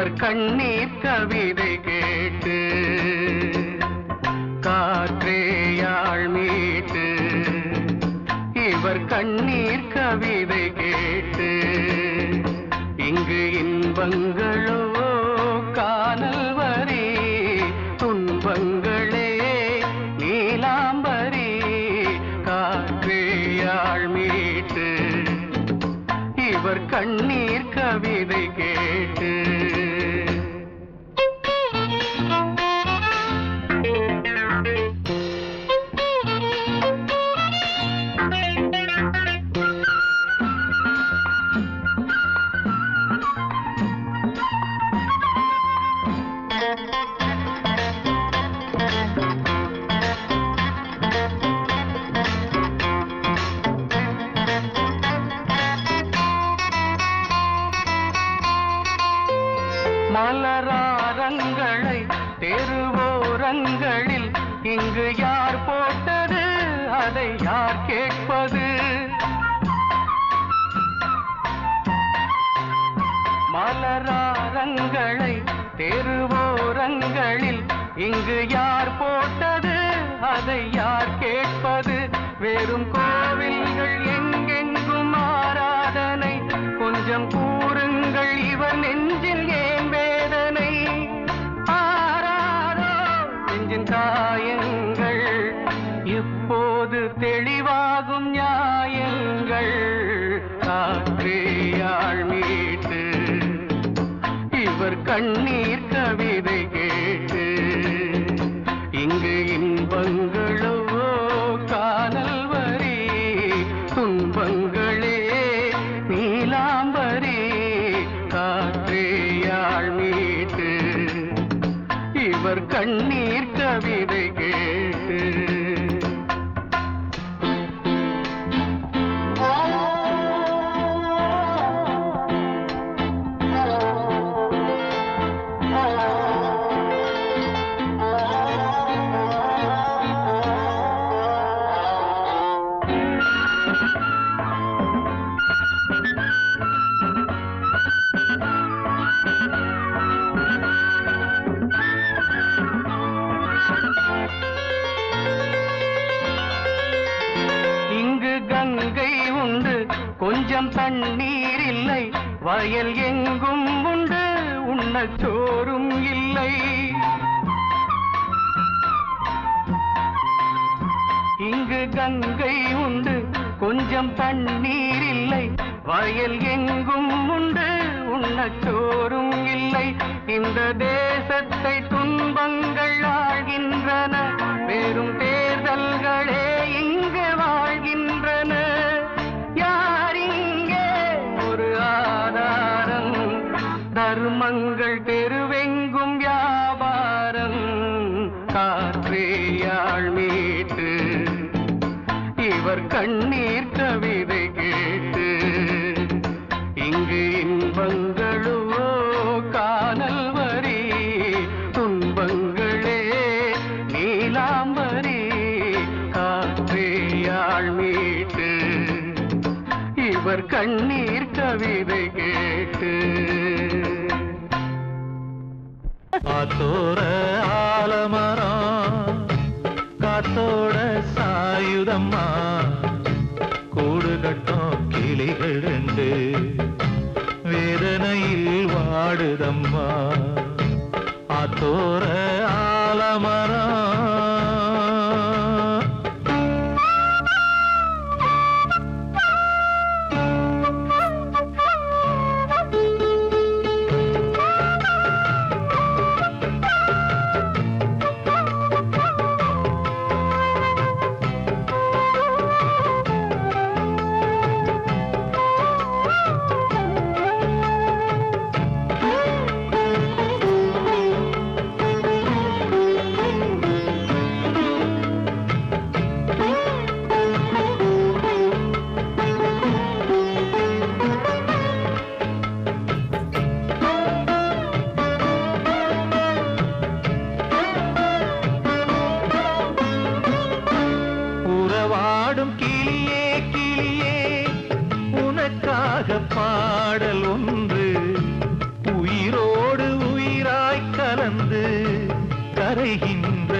இவர் கண்ணீர் கவிதை கேட்டு காற்றேயாள் மீட்டு இவர் கண்ணீர் கவிதை கேட்டு இங்கு இன்பங்களோ காணல் வரி துன்பங்களே நீலாம்பரி காற்றேயாள் மீட்டு இவர் கண்ணீர் கவிதை கேட்டு மலராரங்களை தெருவோரங்களில் இங்கு யார் போட்டது அதை யார் கேட்பது மலராரங்களை தெருவோரங்களில் இங்கு யார் போட்டது அதை யார் கேட்பது வெறும் கோவில்கள் எங்கெங்கும் ஆராதனை கொஞ்சம் கூறுங்கள் இவர் நெஞ்சில் ஏன் வேதனை ஆராரோ நெஞ்சின் காயங்கள் இப்போது தெளிவாகும் நியாயங்கள் காற்றேயாள் மீட்டு இவர் கண்ணீர் கவிதை கேட்டு இங்கு இன்பங்களோ காணல் வரி துன்பங்களே நீலாம்பரி காற்றேயாள் மீட்டு இவர் கண்ணீர் கவிதை கேட்டு கங்கை உண்டு கொஞ்சம் தண்ணீர் இல்லை வயல் எங்கும் உண்டு உண்ணச் சோறும் இல்லை இங்கு கங்கை உண்டு கொஞ்சம் தண்ணீர் இல்லை வயல் எங்கும் உண்டு உண்ணச் சோறும் இல்லை இந்த தேசத்தை துன்பங்கள் ஆழ்கின்றன வெறும் தேர்தல்களே இங்கு வாழ்கின்றன யார் இங்கே ஒரு ஆதாரம் தர்மங்கள் தெருவெங்கும் வியாபாரம் காற்றேயாள் மீட்டு இவர் கண்ணீர் கவிதை கேட்டு இங்கு இன்பங்களோ காணல் வரி துன்பங்களே நீலாம்பரி காற்றேயாள் மீட்டு இவர் கண்ணீர் கவிதை கேட்டு காத்தோர ஆலமரம் காத்தோட சாயுதம்மா கூடு கட்டும் கிளிகள் ரெண்டு வேதனையில் வாடுதம்மா ஆத்தோர ஆலமரம்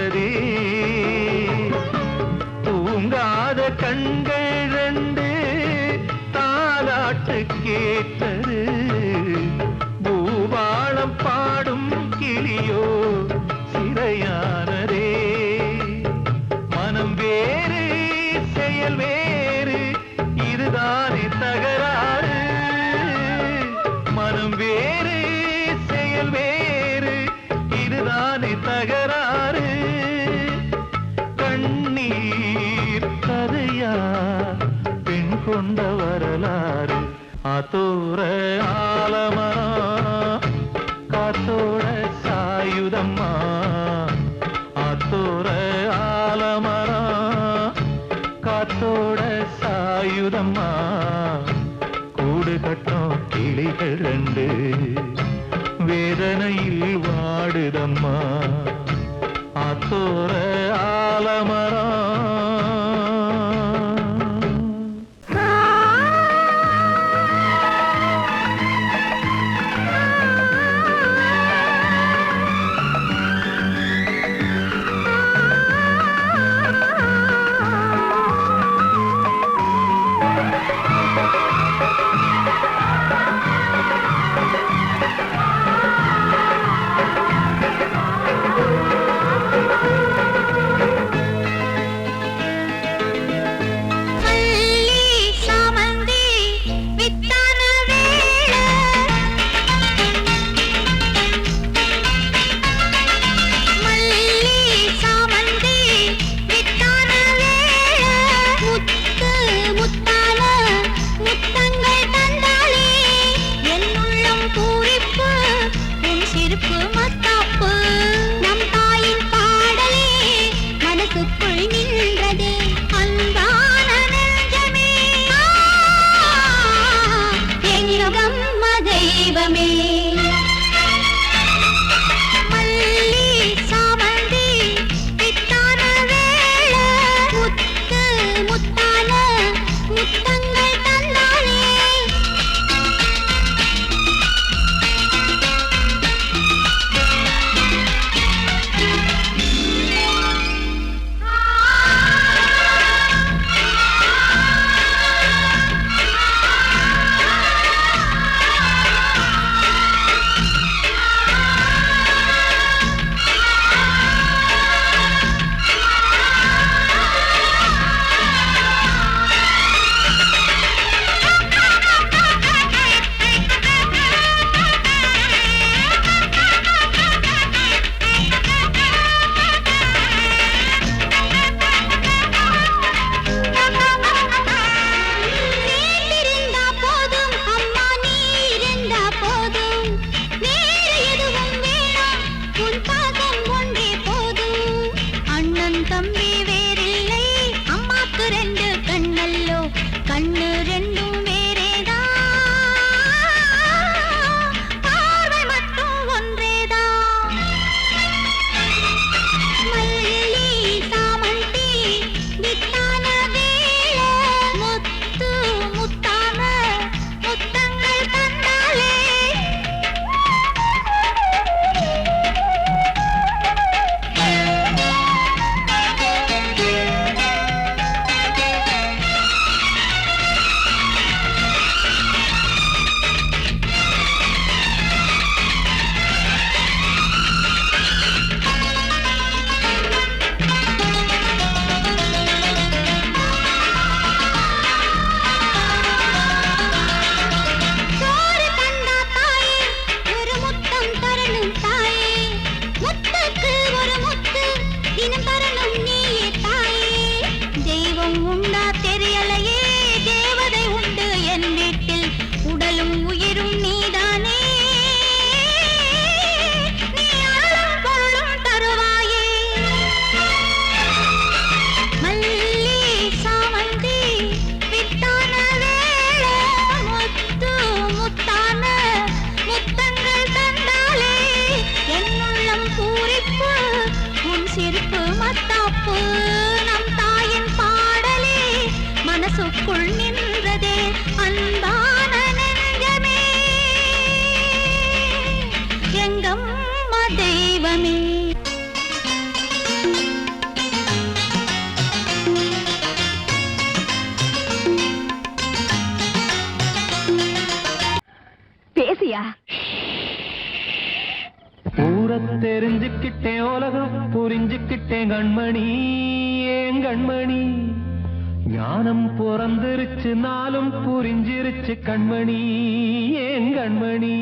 நின்றதே தூங்காத கண்கள் ரெண்டு தாலாட்டு கேட்டது பூபாளம் பாடும் கிளியோ சிறையானதே மனம் வேறு செயல் வேறு இதுதானே தகராறு மனம் வேறு செயல் வேறு இதுதானே தகராறு கண்ணீர் கதையா பெண் கொண்ட வரலாறு ஆத்தோர ஆலமரம் காத்தோட சாயுதம்மா ஆத்தோர ஆலமரம் காத்தோட சாயுதம்மா கூடு கட்டும் கிளிகள் ரெண்டு வேதனையில் வாடுதம்மா ஆத்தோர ஆலமரம் தெரிஞ்சுக்கிட்டேன் உலகம் புரிஞ்சுக்கிட்டேன் கண்மணி ஏன் கண்மணி ஞானம் பிறந்திருச்சு நாளும் புரிஞ்சிருச்சு கண்மணி ஏன் கண்மணி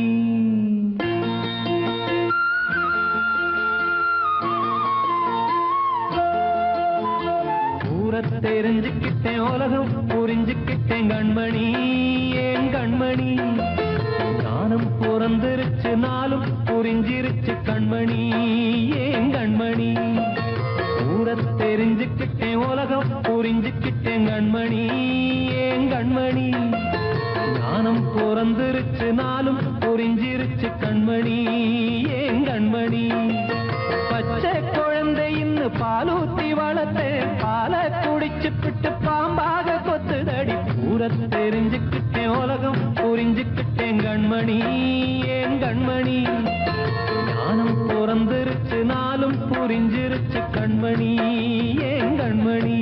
தெரிஞ்சுக்கிட்டேன் உலகம் புரிஞ்சுக்கிட்டேன் கண்மணி ஏன் கண்மணி ஞானம் பிறந்திருச்சு நாளும் புரிஞ்சிருச்சு கண்மணி ஏன் கண்மணி தெரிஞ்சுக்கிட்டேன் உலகம் புரிஞ்சுக்கிட்டேன் கண்மணி ஏன் கண்மணி ஞானம் பிறந்திருச்சு நாளும் புரிஞ்சிருச்சு கண்மணி ஏன் கண்மணி பச்சை குழந்தை இன்னும் பாலூத்தி வளர்த்தேன் பாலை குடிச்சு பிட்டு பாம்பாக கொத்துதடி தெரிஞ்சுக்கிட்டேன் உலகம் புரிஞ்சுக்கிட்டேன் கண்மணி ஏன் கண்மணி ஞானம் பிறந்திருச்சு நாளும் புரிஞ்சிருச்சு கண்மணி ஏன் கண்மணி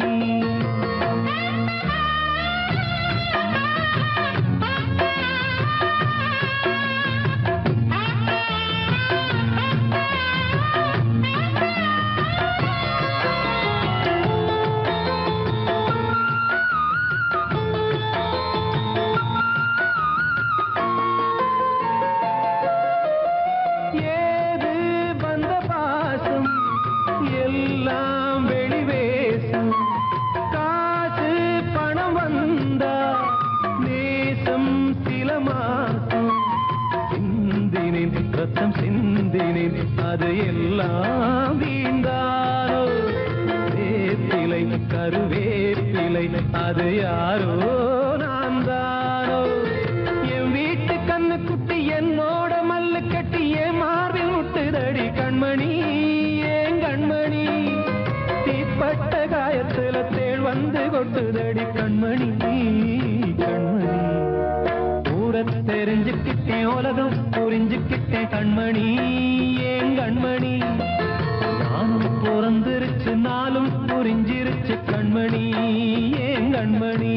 அது எல்லாம் வீண்டாரோ வேப்பிலை கருவேப்பிலை அது யாரோ நான் தானோ என் வீட்டு கண்ணு குட்டி என்னோட மல்லு கட்டி என் மார்பில் முட்டுதடி கண்மணி ஏன் கண்மணி தீப்பட்ட காயத்துல தேள் வந்து கொட்டுதடி கண்மணி கண்மணி தெரிஞ்சுக்கிட்டேன் உலகம் புரிஞ்சுக்கிட்டேன் கண்மணி ஏன் கண்மணி நானும் பிறந்திருச்சு நாளும் புரிஞ்சிருச்சு கண்மணி ஏன் கண்மணி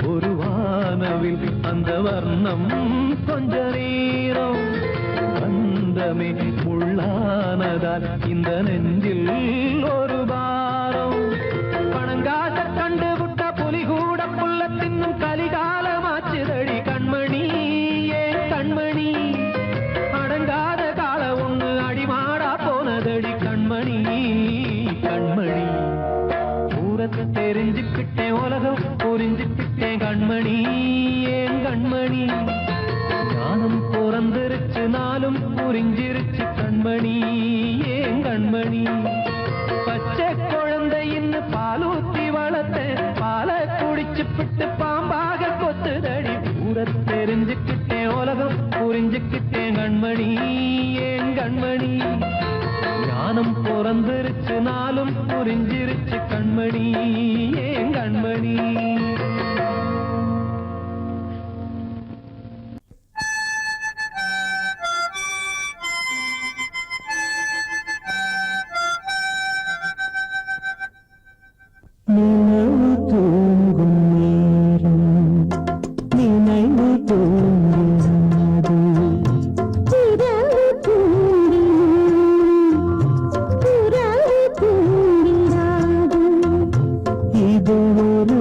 ஒரு வானவில் அந்த வர்ணம் கொஞ்ச நேரம் வந்தமே உள்ளானதால் இந்த நெஞ்சில் ஒரு பாரம் பணங்காச கண்டு விட்ட புலி கூட புல்ல தின்னும் கலிகாலமாச்சுதடி கண்மணி ஏன் கண்மணி அடங்காத கால ஒண்ணு அடிமாடா போனதடி கண்மணி கண்மணி தெரிஞ்சுக்கிட்டேன் உலகம் புரிஞ்சுக்கிட்டேன் கண்மணி ஏன் கண்மணி ஞானம் பிறந்திருச்சு நாளும் புரிஞ்சிருச்சு கண்மணி ஏன் கண்மணி பச்சை குழந்தை இன்னும் பாலூத்தி வளர்த்தேன் பாலை குடிச்சு பிட்டு பாம்பாக கொத்துதடி தெரிஞ்சுக்கிட்டேன் உலகம் புரிஞ்சுக்கிட்டேன் கண்மணி ஏன் கண்மணி ஞானம் பிறந்திருச்சு நாளும் புரிஞ்சிருச்சு கண்மணி ஏன் கண்மணி நினைவு தூங்கும் நேரம் நினைவு தூங்காது இது ஒரு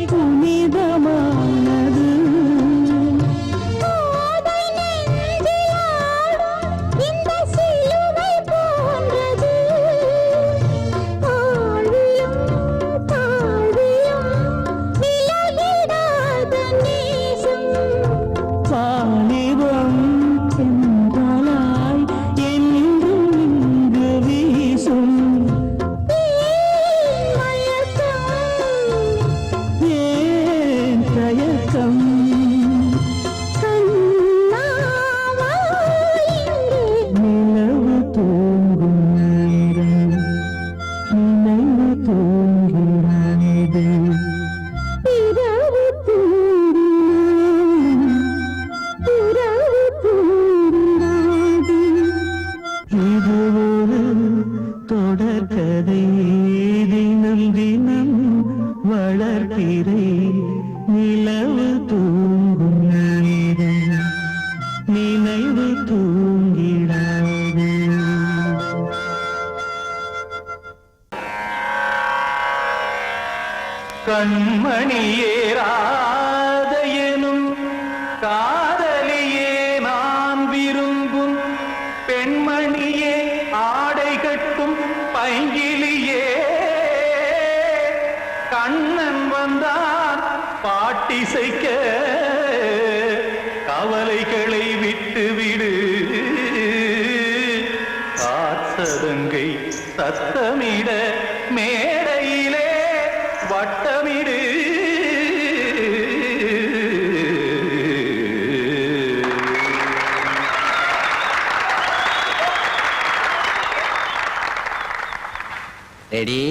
புனிதமானது. கண்மணியேராத எனும் காதலியே நான் விரும்பும் பெண்மணியே ஆடை கட்டும் பைங்கிலியே கண்ணன் வந்தான் பாட்டிசைக்க கவலைகளை விட்டுவிடு காற்சதங்கை சத்தமிட மேடையிலே வட்டமிடு ரெடி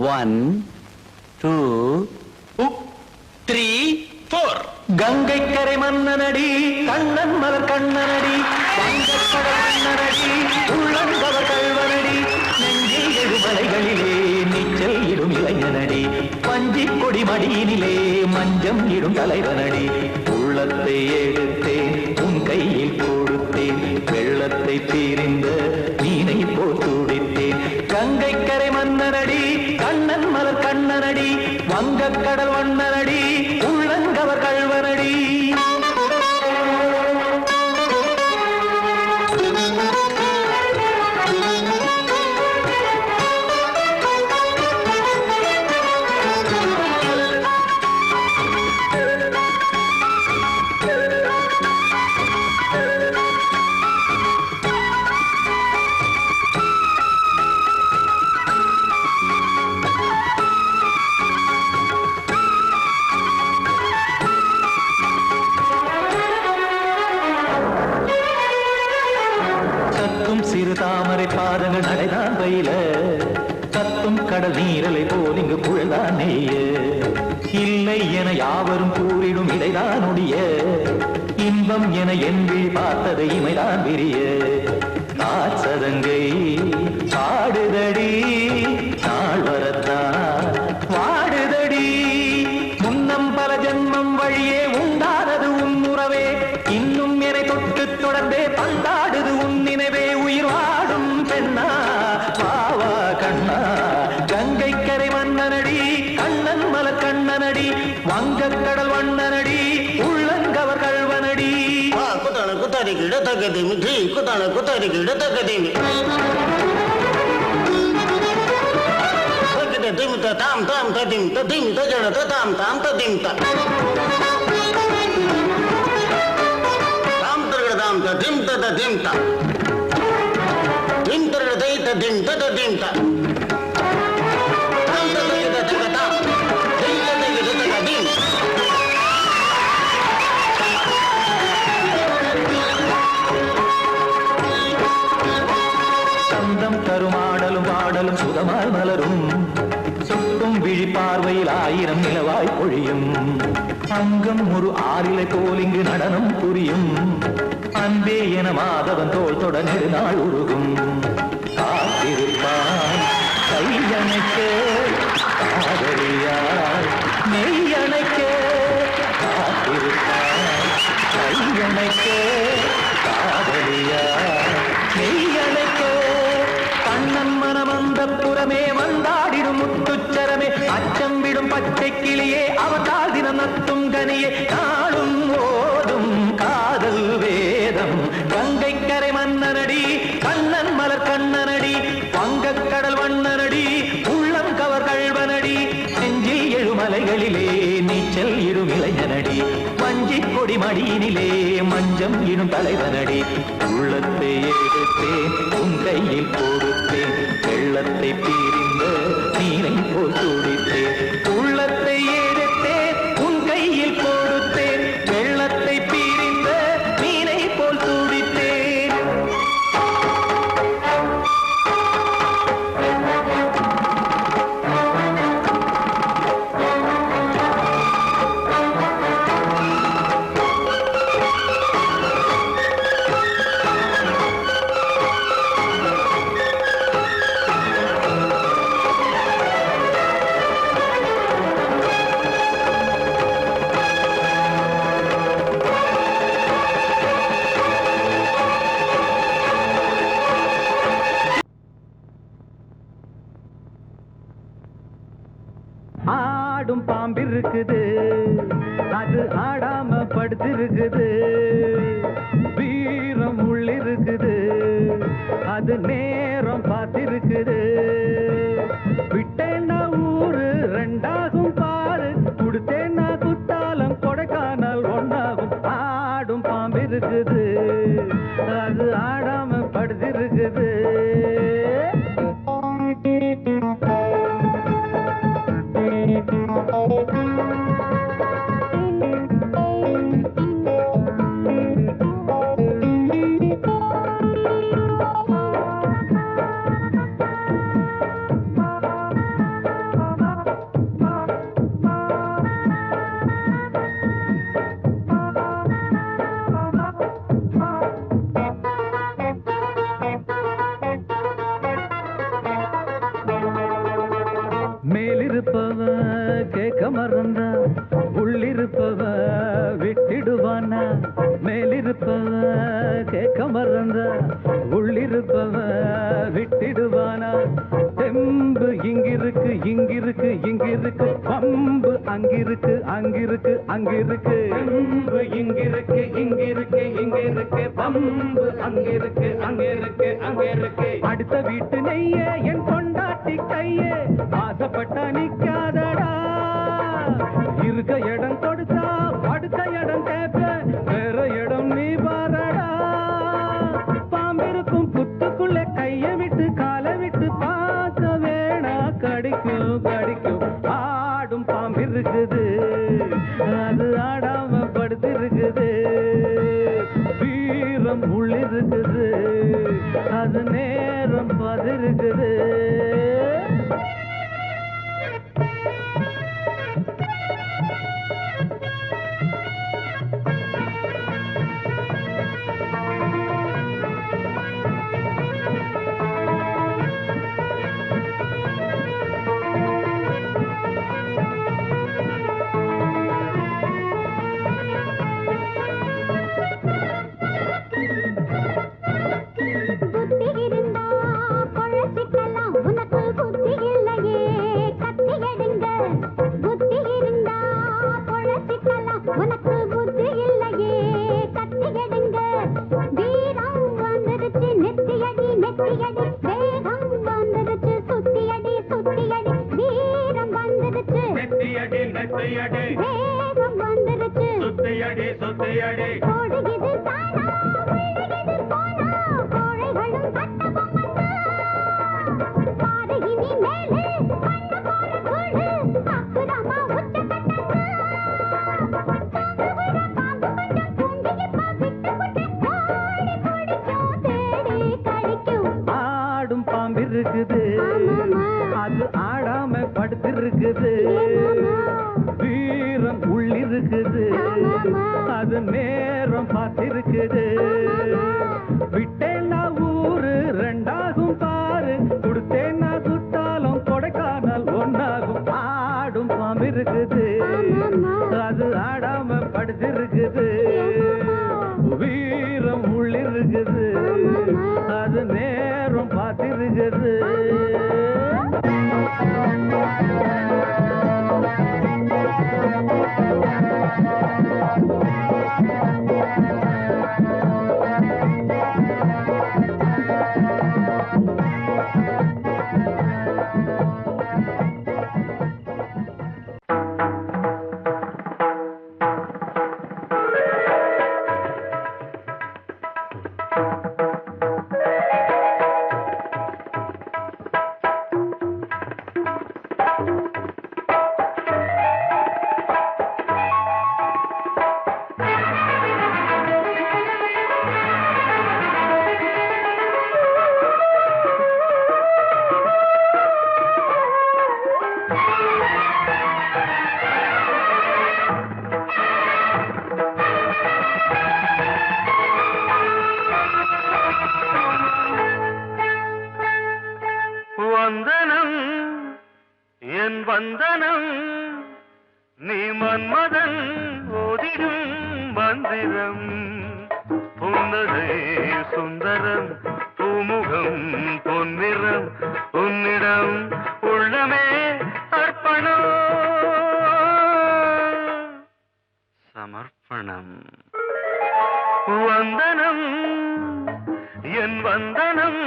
1 2 3 4 கங்கை கரை மன்னனடி கண்ணன் மலர் கண்ணனடி வங்கக்கடல் மன்னனடி உள்ளங்கவர் கல்வனடி நெஞ்சில் எழுமலைகளிலே நீச்சல் இடும் இளைஞனடி பஞ்சி கொடி மடியினிலே மஞ்சம் இடும் தலைவனடி உள்ளத்தை எடுத்தேன் உன் கையில் கொடுத்தேன் வெள்ளத்தை தீரிந்த மீனை போல் துடித்தேன் கங்கை கரை மன்னனடி கண்ணன் மலர் கண்ணனடி வங்கக்கடல் வண்ணனடி உள்ளங்கவர் கல்வனடி சிறு தாமரை பாதங்கள் நடைதான் பயில கத்தும் கடல் நீரலை போல் இங்கு புழல்தான் நெய்ய இல்லை என யாவரும் கூறிடும் இடைதான் ஒடிய இன்பம் என என் விழி பார்த்தது இமைதான் விரிய காற்சதங்கை பாடுதடி நாள் வரத்தான் வாடுதடி முன்னம் பல ஜென்மம் வழியே உண்டானது உன் உறவே இன்னும் என்னை தொட்டு தொடர்ந்தே பந்தாடுது உன் நினைவே உயிர் வாடும் பெண்ணா வாவா கண்ணா கங்கை கரை மன்னனடி கண்ணன் மலர் கண்ணனடி வங்கக்கடல் வண்ணனடி உள்ளங்கவர் கல்வனடி குத்தான குத்தாரி கிட தகதிமி ட்ரீ குத்தான குத்தாரி கிட தகதிமி திம் தாம் தாம் ததிம் ததிம் தஜட தாம் தாம் ததிம் தாம் தாம் ததிம் ததிம் தாம் திம் தரட தை ததிம் ததிம் தாம் தாம் ததிம் ததிம் தாம் திம் ததிம் ததிம் சந்தம் தருமாடலும் பாடலும் சுகமாய் மலரும் சுட்டும் விழி பார்வையில் ஆயிரம் நிலவாய் பொழியும் அங்கம் ஒரு ஆறிலை போல் இங்கு நடனம் புரியும் அன்பே என மாதவன் தோல் தொட நெடுநாள் உருகும் காத்திருப்பான் கையணைக்க காதலியார் மெய்யணைக்க காத்திருப்பான் கையணைக்க காதலியார் மெய்யணைக்க கண்ணன் மனம் அந்த புறமே வந்தாடிடும் முத்துச்சரமே அச்சம் பஞ்சம் விடும் பச்சை கிளியே அவதால் தினம் நத்தும் கனியே நாளும் ஓதும் காதல் வேதம் கங்கை கரை மன்னனடி கண்ணன் மலர் கண்ணனடி வங்கக்கடல் வண்ணனடி உள்ளம் கவர் கழ்வனடி நெஞ்சில் எழுமலைகளிலே நீச்சல் இடும் இளைஞனடி வஞ்சி கொடி மடியினிலே மஞ்சம் இடும் தலைவனடி உள்ளத்தை எடுத்தேன் உன் கையில் கொடுத்தேன் வெள்ளத்தை பீரிந்த நீரை போல் துடித்தேன் உள்ளத்தை எடுத்தேன் உன் கையில் கொடுத்தேன் வெள்ளத்தை பீரிந்த நீரை போல் துடித்தேன் ஆடும் பாம்பிருக்குது அது ஆடாம படுத்திருக்குது வீரம் உள்ளிருக்குது அது நேரம் பார்த்திருக்குது விட்டேன்னா ஊரு ரெண்டாகும் பாரு கொடுத்தேன்னா குத்தாலம் கொடைக்கானல் ஒன்றாகும் ஆடும் பாம்பிருக்குது அது ஆடாம படுத்திருக்குது மேலிருப்பவ கேட்க மறந்தா உள்ளிருப்பவ விட்டிடுவானா மேலிருப்பவ கேட்க மறந்தா உள்ளிருப்பவ விட்டிடுவானா தெம்பு இங்கிருக்கு இங்கிருக்கு இங்கிருக்கு பம்பு அங்கிருக்கு அங்கிருக்கு அங்கிருக்கு தெம்பு இங்கிருக்கு இங்கிருக்கு இங்கிருக்கு பம்பு அங்கிருக்கு அங்கிருக்கு அங்கிருக்கு அடுத்த வீட்டு நெய்ய என் கொண்டாட்டி கையே ஆசைப்பட்ட நிக்காதடா இருக்க இடம் கொடுத்தா படுத்த இடம் கேட்ப வேற இடம் நீ பாரடா பாம்பிருக்கும் புத்துக்குள்ள கைய விட்டு காலை விட்டு பார்க்க வேணா கடிக்கும் கடிக்கும் ஆடும் பாம்பிருக்குது அது ஆடாம படுத்திருக்குது வீரம் உள்ளிருக்குது அது நேரம் பதிருக்குது அது ஆடாம படுத்திருக்குது வீரம் உள்ளிருக்குது அது நேரம் பார்த்திருக்குது விட்டேன்னா ஊரு ரெண்டாகும் பாரு கொடுத்தேன்னா குத்தாலம் கொடைக்கானல் ஒன்றாகும் ஆடும் பாம்பு இருக்குது அது ஆடாம படுத்திருக்குது வீரம் உள்ளிருக்குது அது நேரம் பார்த்திருக்குது நீ மன்மதன் ஓதிடும் மந்திரம் புன்னகை சுந்தரம் பூமுகம் பொன்னிறம் உன்னிடம் உள்ளமே அர்ப்பணம் சமர்ப்பணம் வந்தனம் என் வந்தனம்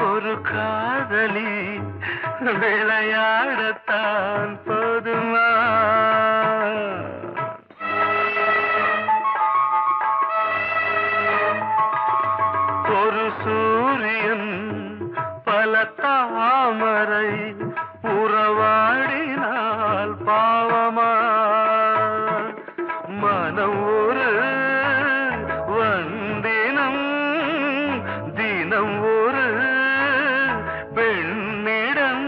ஒரு காதலி விளையாடத்தான் போதுமா ஒரு சூரியன் பல தாமரை உறவாடினால் பாவமா மனம் ஒரு வந்தினம் தினம் ஒரு பெண்ணிடம்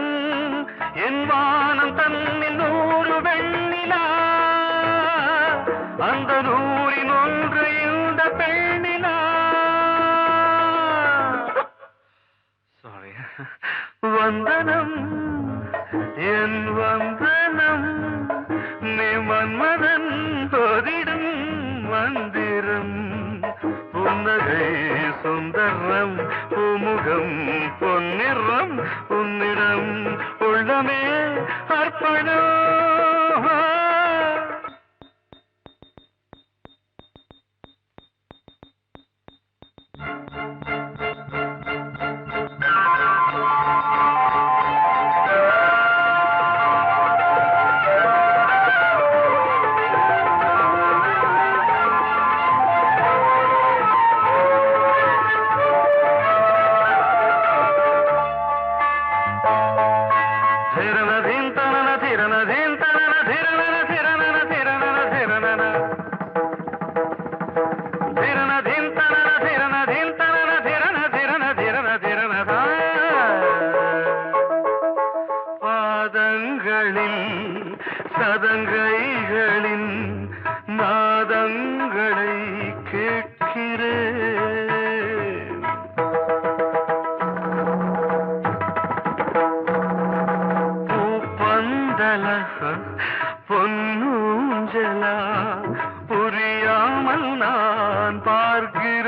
என் வானம் தன்னில் 100 வெண்ணிலா அந்த 100ன் ஒன்று இந்த பெண்ணிலா சாரி வந்தனம் என் வந்தனம் நீ மன்மதன் ஓதிடும் மந்திரம் புன்னகை சுந்தரம் பூமுகம் பொன்னிறம் உன்னிடம் உள்ளமே அர்ப்பணம் சதங்கைகளின் நாதங்களை கேட்கிறேன் பூப்பந்தல பொன்னூஞ்சலா புரியாமல் நான் பார்க்கிறேன்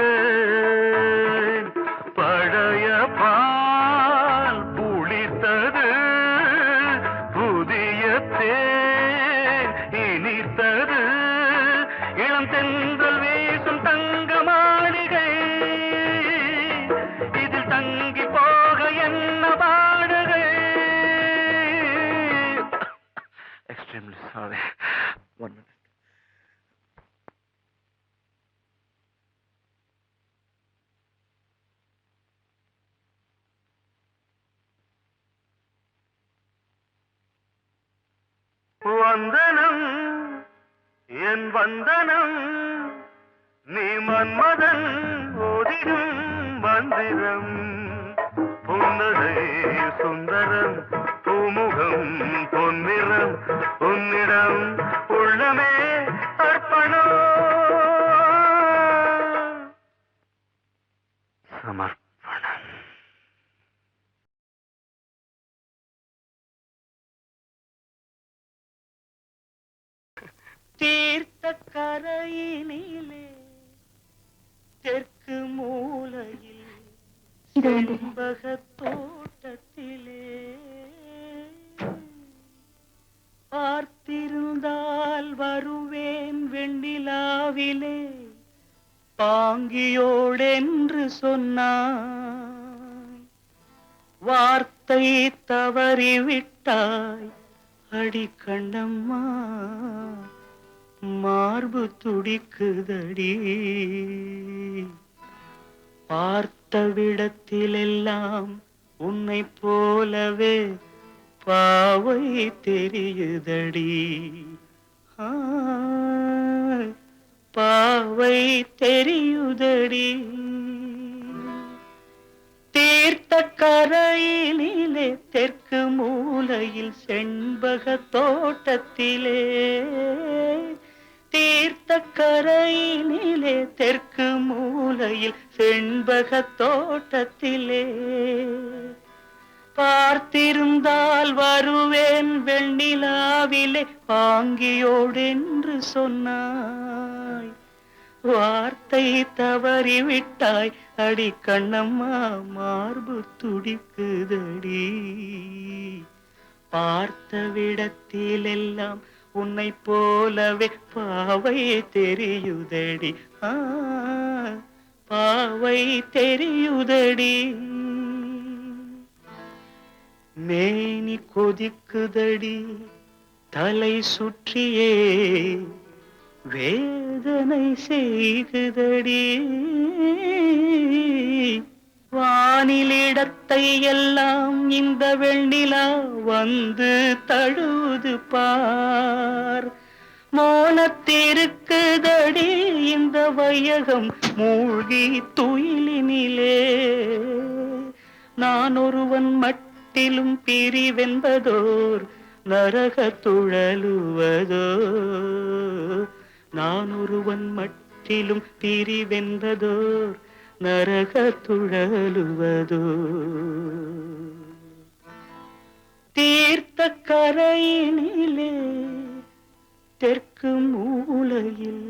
பழைய பால் புளித்தது புதிய இனித்தது இளம் தென்றல் வீசும் தங்க மாளிகை இதில் தங்கி போக என்ன பாடுகை எக்ஸ்ட்ரீம்லி சாரி ஒன் மினிட் வந்தனம் என் வந்தனம் நீ மன்மதன் ஓதிடும் மந்திரம் புன்னகை சுந்தரம் பூமுகம் பொன்னிறம் உன்னிடம் உள்ளமே அர்ப்பணம் சமர்ப்பணம் தீர்த்த கரையினிலே தெற்கு மூலையில் செண்பகத் தோட்டத்திலே பார்த்திருந்தால் வருவேன் வெண்ணிலாவிலே பாங்கியோடென்று சொன்னாய் வார்த்தை தவறிவிட்டாய் அடி கண்ணம்மா மார்பு துடிக்குதடி பார்த்த விடத்திலெல்லாம் உன்னை போலவே பாவை தெரியுதடி. பாவை தெரியுதடி. தீர்த்த கரையிலே தெற்கு மூலையில் செண்பக தோட்டத்திலே, தீர்த்த கரையிலே தெற்கு மூலையில் செண்பக தோட்டத்திலே, பார்த்திருந்தால் வருவேன் வெண்ணிலாவிலே பாங்கியோடென்று சொன்னாய். வார்த்தை தவறிவிட்டாய் அடி கண்ணம்மா, மார்பு துடிக்குதடி. பார்த்த விடத்திலெல்லாம் உன்னை போலவே பாவை தெரியுதடி. பாவை தெரியுதடி. மேனி கொதிக்குதடி தலை சுற்றியே, வேதனை செய்குதடி. வானிலிடத்தை எல்லாம் இந்த வெண்ணிலா வந்து தழுவுது பார். மோனத்திருக்குதடி இந்த வையகம் மூழ்கி துயிலினிலே. நான் ஒருவன் மட்டிலும் பிரிவென்பதோர் நரக துழலுவதோ. நான் ஒருவன் மட்டிலும் பிரிவென்பதோர் நரக துழலுவதோ. தீர்த்த கரையினிலே தெற்கு மூலையில்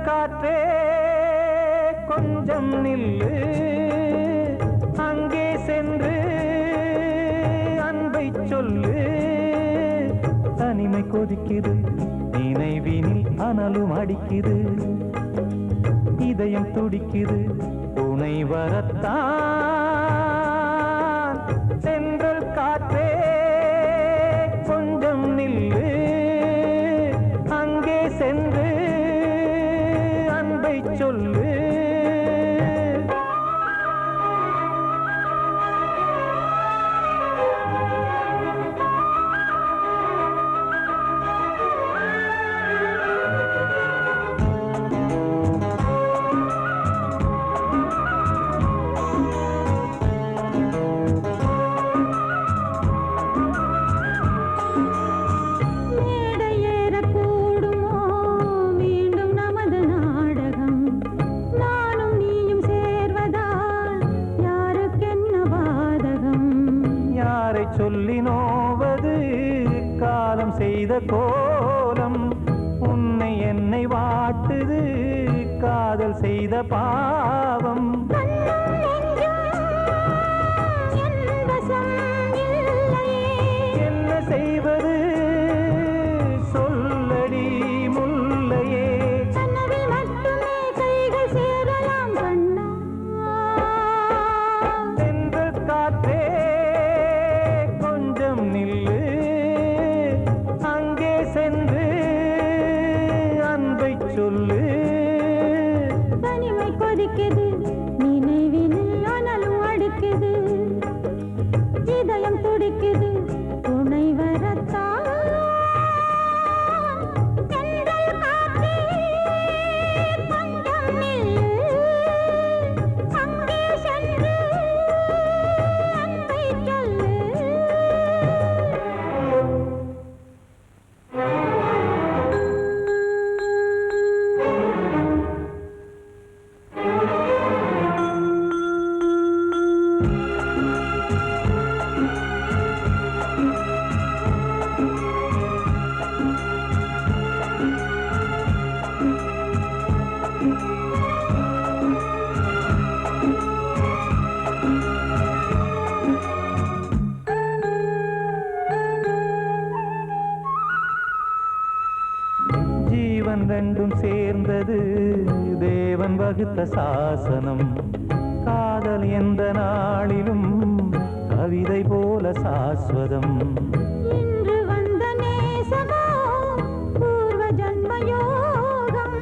காற்றே கொஞ்சம் நில்லு, அங்கே சென்று அன்பை சொல்லு. தனிமை கொதிக்குது நினைவினில் அனலும் அடிக்குது, இதயம் துடிக்குது துணை வரத்தான். சென்றல் காற்றே கொஞ்சம் நில்லு, அங்கே சென்று அன்பை சொல்லு. சொல்லி நோவது காலம் செய்த கோலம், உன்னை என்னை வாட்டுது காதல் செய்த பாவம். என்ன செய்வது சொல்லடி முல்லையே. சென்றல் காற்றே நில்லு, அங்கே சென்று அன்பை சொல்லு. தனிமை கொதிக்குது நீ வகுத்த சாசனம் காதல் எந்த நாளிலும் கவிதை போல சாஸ்வதம் இன்று வந்த நேசமோ பூர்வ ஜன்ம யோகம்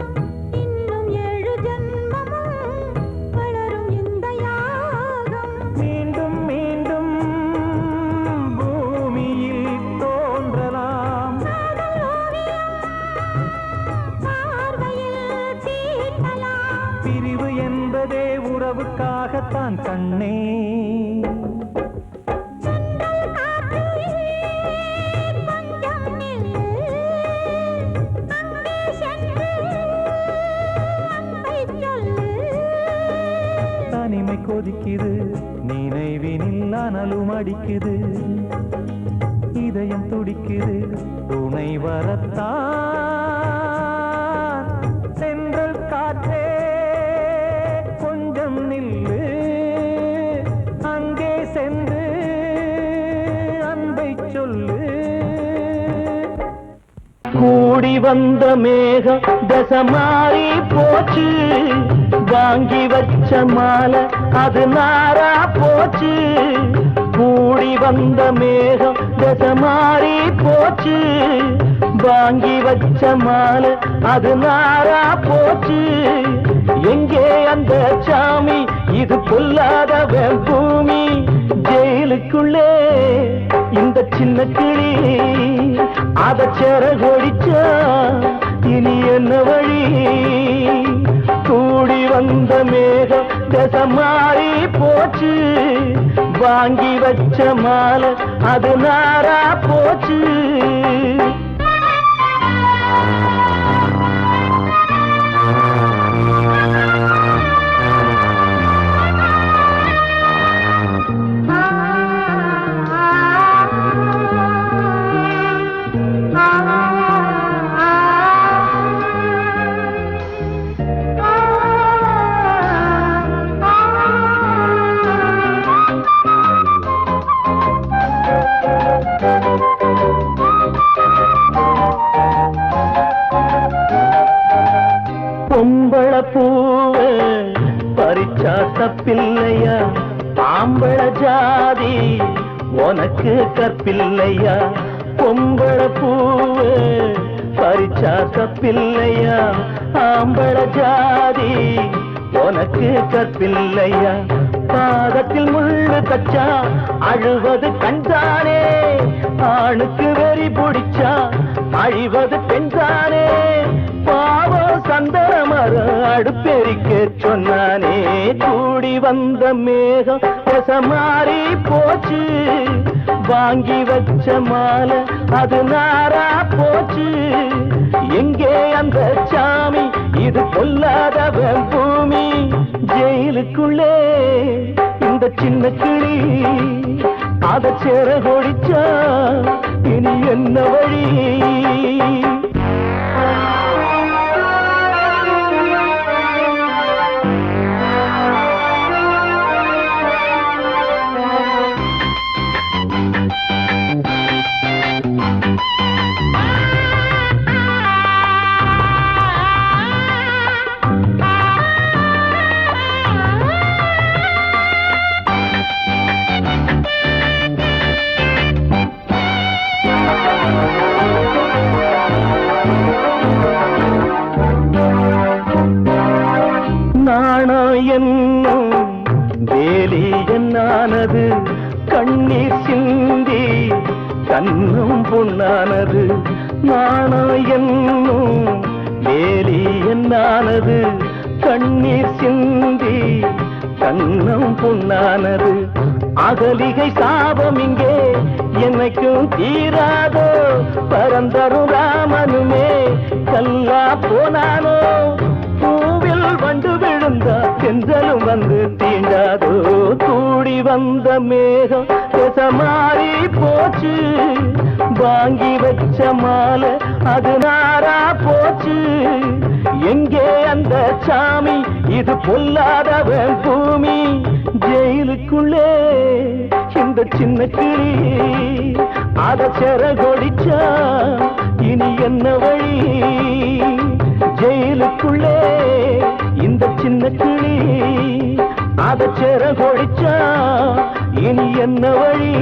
இன்னும் 7 ஜன்மமும் வளரும் இந்த யாகம் மீண்டும் மீண்டும் பூமியில் தோன்றலாம் காதல் ஓவியம் பார்வையில் தீட்டலாம் பிரிவு என்பதே உறவுக்காகத்தான் கண்ணே தனிமை கொதிக்குது நினைவினில் அனலும் அடிக்குது இதயம் துடிக்குது துணை வரத்தான் சென்றல் காற்றே கொஞ்சம் நில்லு அங்கே சென்று அன்பை சொல்லு கூடி வந்த மேகம் தசை மாறி போச்சு வாங்கி வச்ச மாலை அது நாரா போச்சு கூடி வந்த மேகம் தசை மாறி போச்சு வாங்கி வச்ச மாலை அது நாரா போச்சு எங்கே அந்த சாமி இது பொல்லாதவன் பூமி ஜெயிலுக்குள்ளே இந்த சின்ன கிளி அத சிறகொடிச்சா இனி என்ன வழி கூடி வந்த மேகம் தசை மாறி போச்சு வாங்கி வச்ச மாலை அது நாரா போச்சு பொம்பள பூவ பறிச்சா தப்பில்லையா ஆம்பள ஜாதி உனக்கு கற்பில்லையா பொம்பள பூவ பறிச்சா தப்பில்லையா ஆம்பள ஜாதி உனக்கு கற்பில்லையா பாதத்தில் முள்ளு தச்சா அழுவது கண்தானே ஆணுக்கு வெறி பிடிச்சா அழிவது பெண்தானே பாவம் சந்தன மரம் அடுப்பெரிக்க சொன்னானே கூடி வந்த மேகம் தசை மாறி போச்சு வாங்கி வச்ச மாலை அது நாரா போச்சு எங்கே அந்த சாமி இது பொல்லாதவன் பூமி ஜெயிலுக்குள்ளே இந்த சின்ன கிளி அத சிறகொடிச்சா இனி என்ன வழி என்னும் வேலி என்னானது கண்ணீர் சிந்தி கண்ணும் பொன்னானது நாணம் என்னும் வேலி என்னானது கண்ணீர் சிந்தி கண்ணும் பொன்னானது அகலிகை சாபம் இங்கே என்னைக்கும் தீராதோ பரந்தரும் ராமனுமே கல்லா போனானோ பூவில் வண்டு விழுந்தா சென்றலும் வந்து தீண்டாதோ கூடி வந்த மேகம் தசை மாறி போச்சு வாங்கி வச்ச மாலை அது நாரா போச்சு எங்கே அந்த சாமி இது பொல்லாதவன் பூமி ஜெயிலுக்குள்ளே இந்த சின்ன கிளி அத சிறகொடிச்சா இனி என்ன வழி ஜெயிலுக்குள்ளே இந்த இந்த சின்ன கிளி அத சேர கொடிச்சா இனி என்ன வழி